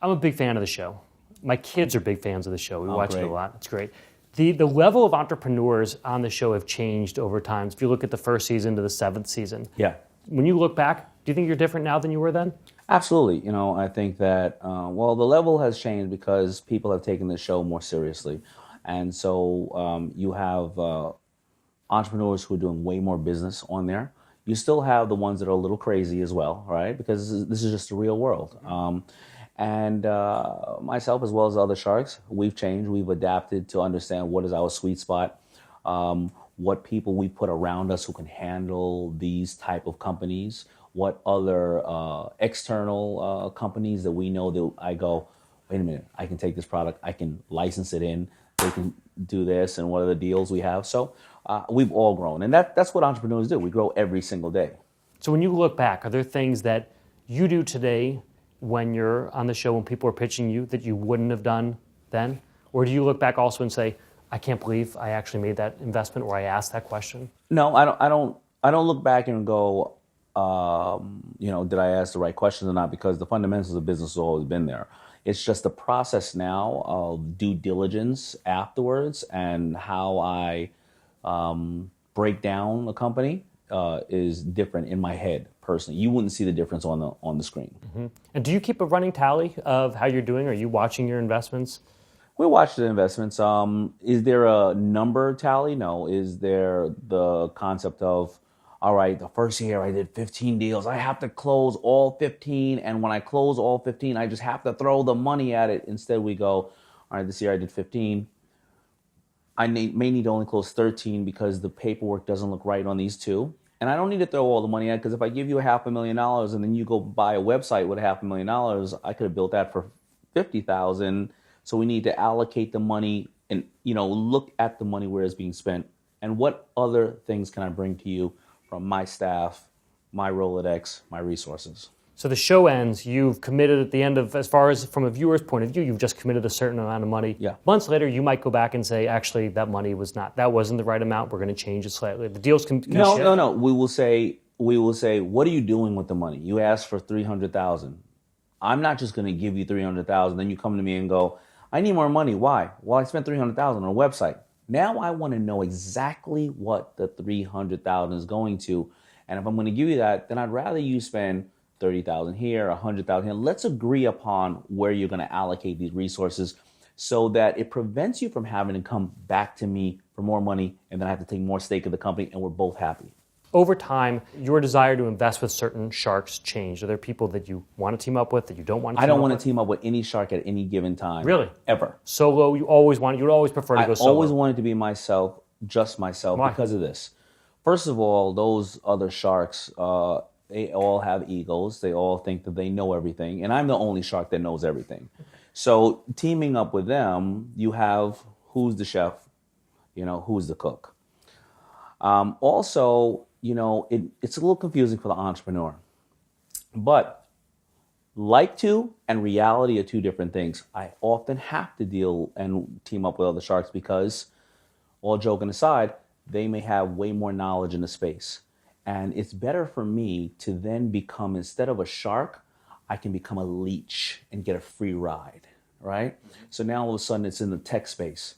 I'm a big fan of the show. My kids are big fans of the show. We watch it great. a lot. It's great. The level of entrepreneurs on the show have changed over time. If you look at the first season to the seventh season, Yeah. when you look back, do you think you're different now than you were then? Absolutely. I think that, the level has changed because people have taken the show more seriously. And so you have entrepreneurs who are doing way more business on there. You still have the ones that are a little crazy as well, right? Because this is just the real world. And myself, as well as other sharks, we've changed. We've adapted to understand what is our sweet spot, what people we put around us who can handle these type of companies, what other external companies that we know that I go, wait a minute, I can take this product, I can license it in, they can do this, and what are the deals we have. So we've all grown, and that's what entrepreneurs do. We grow every single day. So when you look back, are there things that you do today when you're on the show, when people are pitching you, that you wouldn't have done then? Or do you look back also and say, I can't believe I actually made that investment or I asked that question? No, I don't look back and go, did I ask the right questions or not? Because the fundamentals of business has always been there. It's just the process now of due diligence afterwards and how I break down a company is different in my head personally. You wouldn't see the difference on the screen. Mm-hmm. And do you keep a running tally of how you're doing? Are you watching your investments? We watch the investments. Is there a number tally? No. Is there the concept of, all right, the first year I did 15 deals. I have to close all 15. And when I close all 15, I just have to throw the money at it. Instead, we go, all right, this year I did 15. I may need to only close 13 because the paperwork doesn't look right on these two. And I don't need to throw all the money at it because if I give you $500,000 and then you go buy a website with $500,000, I could have built that for $50,000. So we need to allocate the money and look at the money where it's being spent and what other things can I bring to you from my staff, my Rolodex, my resources. So the show ends, you've committed at the end of, as far as from a viewer's point of view, you've just committed a certain amount of money. Yeah. Months later, you might go back and say, actually, that money that wasn't the right amount. We're going to change it slightly. The deals can shift. No. We will say, what are you doing with the money? You asked for $300,000. I'm not just going to give you $300,000. Then you come to me and go, I need more money. Why? Well, I spent $300,000 on a website. Now I want to know exactly what the $300,000 is going to. And if I'm going to give you that, then I'd rather you spend $30,000 here, $100,000 here. Let's agree upon where you're going to allocate these resources so that it prevents you from having to come back to me for more money and then I have to take more stake of the company and we're both happy. Over time, your desire to invest with certain sharks changed. Are there people that you want to team up with that you don't want to team up with? I don't want to team up with any shark at any given time. Really? Ever. Solo, you would always prefer to go solo? I always wanted to be myself, just myself. Why? Because of this. First of all, those other sharks, they all have egos. They all think that they know everything. And I'm the only shark that knows everything. So teaming up with them, you have who's the chef, who's the cook. Also, it's a little confusing for the entrepreneur. But and reality are two different things. I often have to deal and team up with other sharks because, all joking aside, they may have way more knowledge in the space. And it's better for me to then become, instead of a shark, I can become a leech and get a free ride, right? So now all of a sudden it's in the tech space.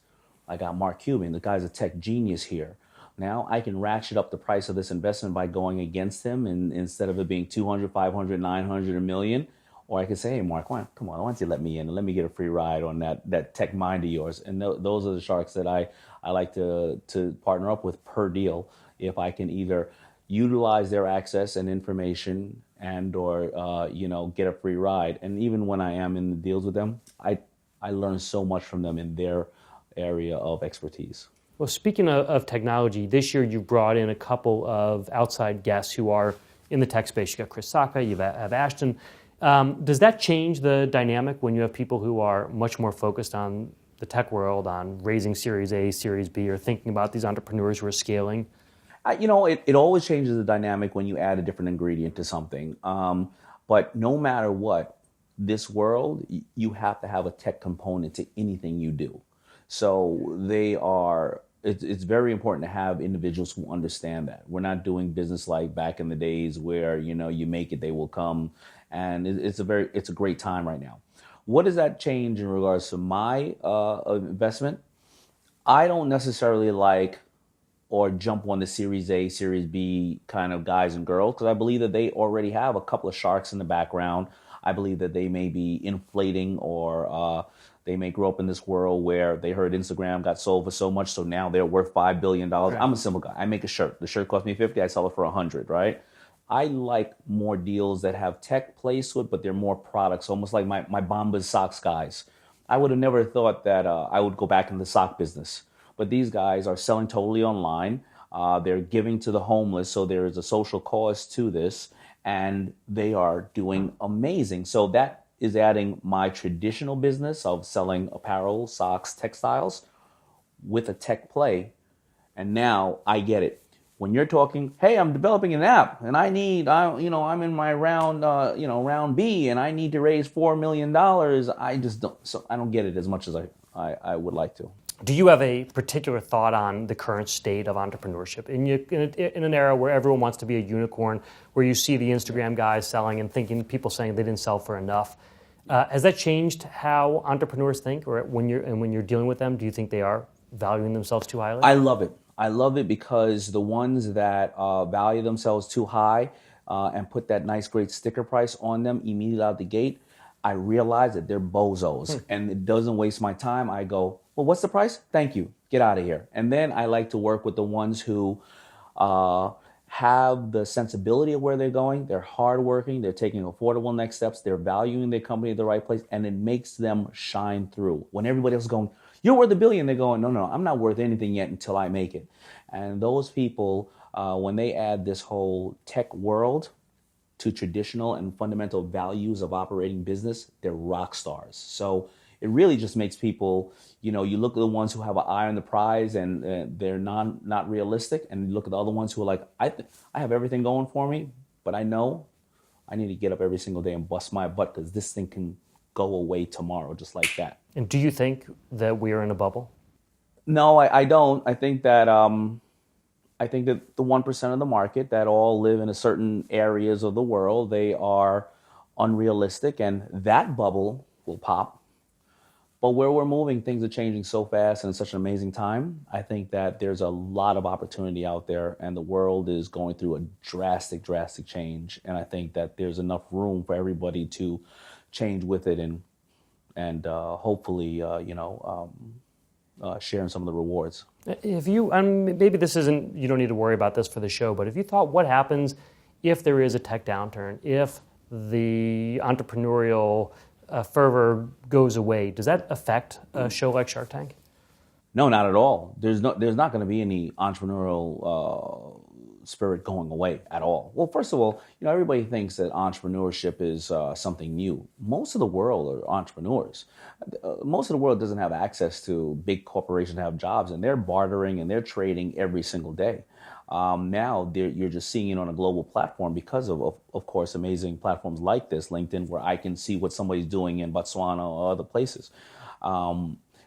I got Mark Cuban, the guy's a tech genius here. Now I can ratchet up the price of this investment by going against him, and instead of it being 200, 500, 900, a million, or I could say, hey, Mark, come on, why don't you let me in and let me get a free ride on that tech mind of yours? And those are the sharks that I like to partner up with per deal. If I can either utilize their access and information and or get a free ride. And even when I am in the deals with them, I learn so much from them in their area of expertise. Well, speaking of technology, this year you brought in a couple of outside guests who are in the tech space. You got Chris Sacca, you have Ashton. Does that change the dynamic when you have people who are much more focused on the tech world, on raising Series A, Series B, or thinking about these entrepreneurs who are scaling? It always changes the dynamic when you add a different ingredient to something. But no matter what, this world, you have to have a tech component to anything you do. So it's very important to have individuals who understand that. We're not doing business like back in the days where, you make it, they will come. And it's a great time right now. What does that change in regards to my investment? I don't necessarily like or jump on the Series A, Series B kind of guys and girls because I believe that they already have a couple of sharks in the background. I believe that they may be inflating or they may grow up in this world where they heard Instagram got sold for so much, so now they're worth $5 billion. Right. I'm a simple guy. I make a shirt. The shirt cost me 50. I sell it for 100. Right? I like more deals that have tech placed to it, but they're more products, almost like my Bombas socks guys. I would have never thought that I would go back in the sock business. But these guys are selling totally online. They're giving to the homeless, so there is a social cause to this, and they are doing amazing. So that is adding my traditional business of selling apparel, socks, textiles with a tech play. And now I get it. When you're talking, hey, I'm developing an app, and I'm in my round B, and I need to raise $4 million. I don't get it as much as I would like to. Do you have a particular thought on the current state of entrepreneurship in an era where everyone wants to be a unicorn, where you see the Instagram guys selling and people saying they didn't sell for enough? Has that changed how entrepreneurs think, or when you're dealing with them, do you think they are valuing themselves too highly? I love it. I love it because the ones that value themselves too high and put that nice, great sticker price on them immediately out the gate, I realize that they're bozos and it doesn't waste my time. I go, well, what's the price? Thank you. Get out of here. And then I like to work with the ones who have the sensibility of where they're going. They're hardworking. They're taking affordable next steps. They're valuing their company at the right place, and it makes them shine through. When everybody else is going, you're worth $1 billion, they're going, no, I'm not worth anything yet until I make it. And those people, when they add this whole tech world to traditional and fundamental values of operating business, they're rock stars. So it really just makes people, you look at the ones who have an eye on the prize and they're not realistic, and you look at the other ones who are like, I have everything going for me, but I know I need to get up every single day and bust my butt because this thing can go away tomorrow just like that. And do you think that we're in a bubble? No, I don't. I think that the 1% of the market that all live in a certain areas of the world, they are unrealistic, and that bubble will pop. But where we're moving, things are changing so fast and in such an amazing time. I think that there's a lot of opportunity out there, and the world is going through a drastic change. And I think that there's enough room for everybody to change with it and hopefully, sharing some of the rewards. If you, maybe this isn't, you don't need to worry about this for the show, but if you thought, what happens if there is a tech downturn, if the entrepreneurial fervor goes away, does that affect a show like Shark Tank? No, not at all. There's not going to be any entrepreneurial spirit going away at all. Well, first of all, everybody thinks that entrepreneurship is something new. Most of the world are entrepreneurs. Most of the world doesn't have access to big corporations that have jobs, and they're bartering and they're trading every single day. Now you're just seeing it on a global platform because of course, amazing platforms like this, LinkedIn, where I can see what somebody's doing in Botswana or other places.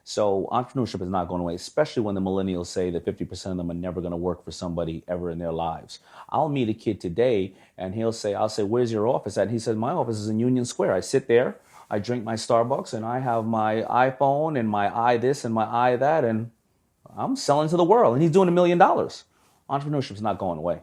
So entrepreneurship is not going away, especially when the millennials say that 50% of them are never going to work for somebody ever in their lives. I'll meet a kid today and I'll say, where's your office at? And he said, my office is in Union Square. I sit there, I drink my Starbucks, and I have my iPhone and my eye this and my eye that, and I'm selling to the world. And he's doing $1 million. Entrepreneurship is not going away.